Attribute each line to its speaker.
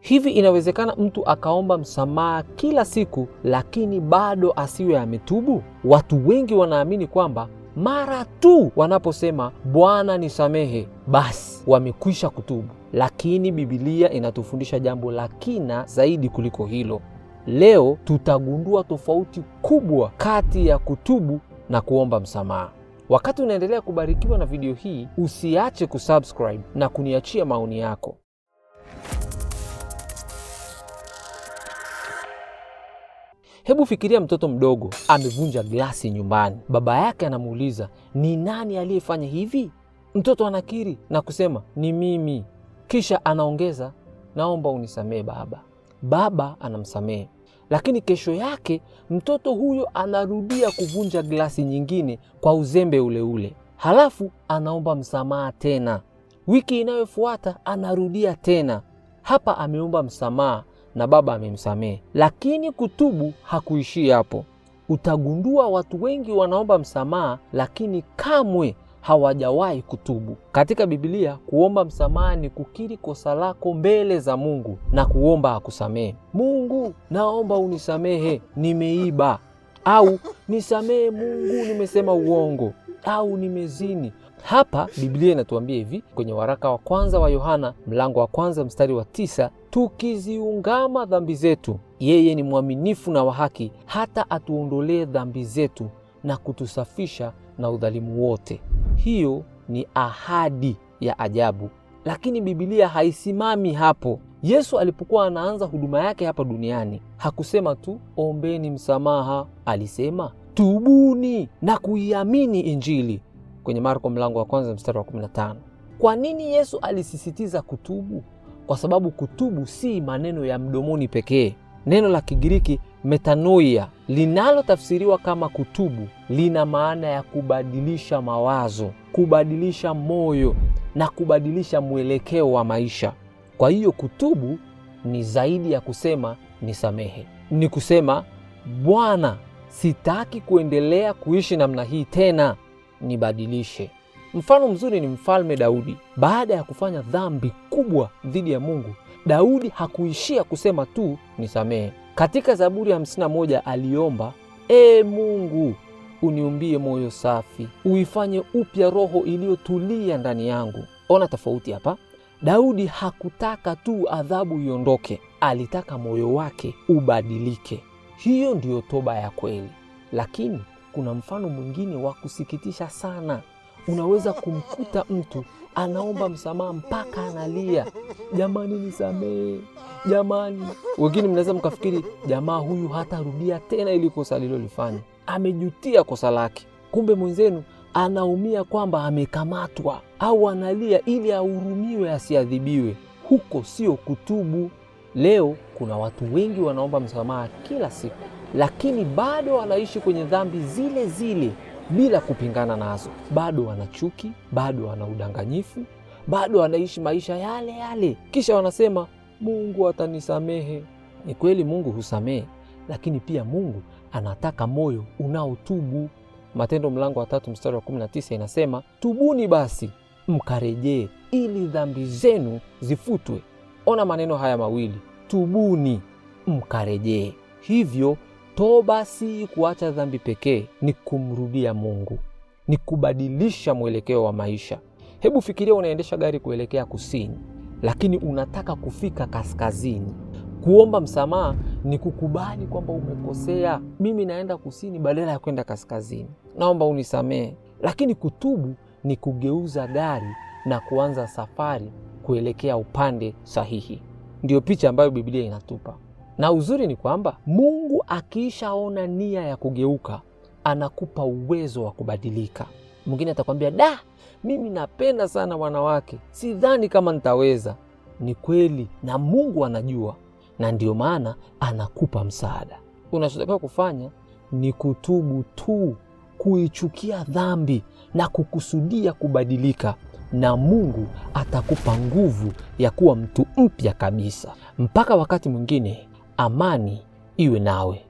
Speaker 1: Hivi inawezekana mtu akaomba msamaha kila siku lakini bado asiwe ametubu? Watu wengi wanaamini kwamba mara tu wanaposema Bwana nisamehe, basi wamekwisha kutubu. Lakini Biblia inatufundisha jambo la kina zaidi kuliko hilo. Leo tutagundua tofauti kubwa kati ya kutubu na kuomba msamaha. Wakati unaendelea kubarikiwa na video hii, usiache kusubscribe na kuniachia maoni yako. Hebu fikiria mtoto mdogo amevunja glasi nyumbani. Baba yake anamuuliza, ni nani aliyefanya hivi? Mtoto anakiri na kusema, ni mimi. Kisha anaongeza, naomba unisamehe baba. Baba anamsamehe. Lakini kesho yake mtoto huyo anarudia kuvunja glasi nyingine kwa uzembe ule ule. Halafu anaomba msamaha tena. Wiki inayofuata anarudia tena. Hapa ameomba msamaha na baba amemsamehe. Lakini kutubu hakuishi hapo. Utagundua watu wengi wanaomba msamaha lakini kamwe hawajawahi kutubu. Katika Biblia, kuomba msamaha ni kukiri kosa lako mbele za Mungu na kuomba akusamehe. Mungu, naomba unisamehe, nimeiba. Au nisamehe Mungu, nimesema uongo. Au nimezini. Hapa Biblia inatuambia hivi kwenye waraka wa kwanza wa Yohana mlango wa 1 mstari wa 9, tukiziungama dhambi zetu, yeye ni mwaminifu na wa haki hata atuondolee dhambi zetu na kutusafisha na udhalimu wote. Hiyo ni ahadi ya ajabu. Lakini Biblia haisimami hapo. Yesu alipokuwa anaanza huduma yake hapa duniani, hakusema tu ombeni msamaha, alisema tubuni na kuiamini Injili kwenye Marko mlango wa 1 mstari wa 15. Kwa nini Yesu alisisitiza kutubu? Kwa sababu kutubu si maneno ya mdomoni pekee. Neno la Kigiriki metanoia linalotafsiriwa kama kutubu lina maana ya kubadilisha mawazo, kubadilisha moyo na kubadilisha mwelekeo wa maisha. Kwa hiyo kutubu ni zaidi ya kusema nisamehe. Ni kusema Bwana, sitaki kuendelea kuishi namna hii tena, nibadilishe. Mfano mzuri ni Mfalme Daudi. Baada ya kufanya dhambi kubwa dhidi ya Mungu, Daudi hakuishia kusema tu nisamehe. Katika Zaburi ya 51 aliomba, Mungu, uniumbie moyo safi, uifanye upya roho iliyotulia ndani yangu. Ona tofauti hapa. Daudi hakutaka tu adhabu iondoke, alitaka moyo wake ubadilike. Hiyo ndiyo toba ya kweli. Lakini kuna mfano mwingine wa kusikitisha sana. Unaweza kumkuta mtu anaomba msamaha mpaka analia, jamani nisamehe, jamani. Wengine mnaweza mkafikiri jamaa huyu hatarudia tena ili kosa alilolifanya, amejutia kosa lake. Kumbe mwenzenu anaumia kwamba amekamatwa, au analia ili ahurumiwe asiadhibiwe. Huko sio kutubu. Leo kuna watu wengi wanaomba msamaha kila siku, lakini bado wanaishi kwenye dhambi zile zile bila kupingana nazo. Bado wana chuki, bado wana udanganyifu, bado wanaishi maisha yale yale. Kisha wanasema Mungu atanisamehe. Ni kweli Mungu husamehe, lakini pia Mungu anataka moyo unaotubu. Matendo mlango wa 3 mstari wa 19 inasema, tubuni basi mkarejee ili dhambi zenu zifutwe. Ona maneno haya mawili, tubuni mkarejee. Hivyo toba si kuacha dhambi pekee, ni kumrudia Mungu, ni kubadilisha mwelekeo wa maisha. Hebu fikiria unaendesha gari kuelekea kusini, lakini unataka kufika kaskazini. Kuomba msamaha ni kukubali kwamba umekosea. Mimi naenda kusini badala ya kwenda kaskazini, naomba unisamehe. Lakini kutubu ni kugeuza gari na kuanza safari kuelekea upande sahihi. Ndiyo picha ambayo Biblia inatupa. Na uzuri ni kwamba Mungu akishaona nia ya kugeuka, anakupa uwezo wa kubadilika. Mwingine atakwambia, mimi napenda sana wanawake, sidhani kama nitaweza. Ni kweli, na Mungu anajua, na ndio maana anakupa msaada. Unachotakiwa kufanya ni kutubu tu, kuichukia dhambi na kukusudia kubadilika, na Mungu atakupa nguvu ya kuwa mtu mpya kabisa. Mpaka wakati mwingine, amani iwe nawe.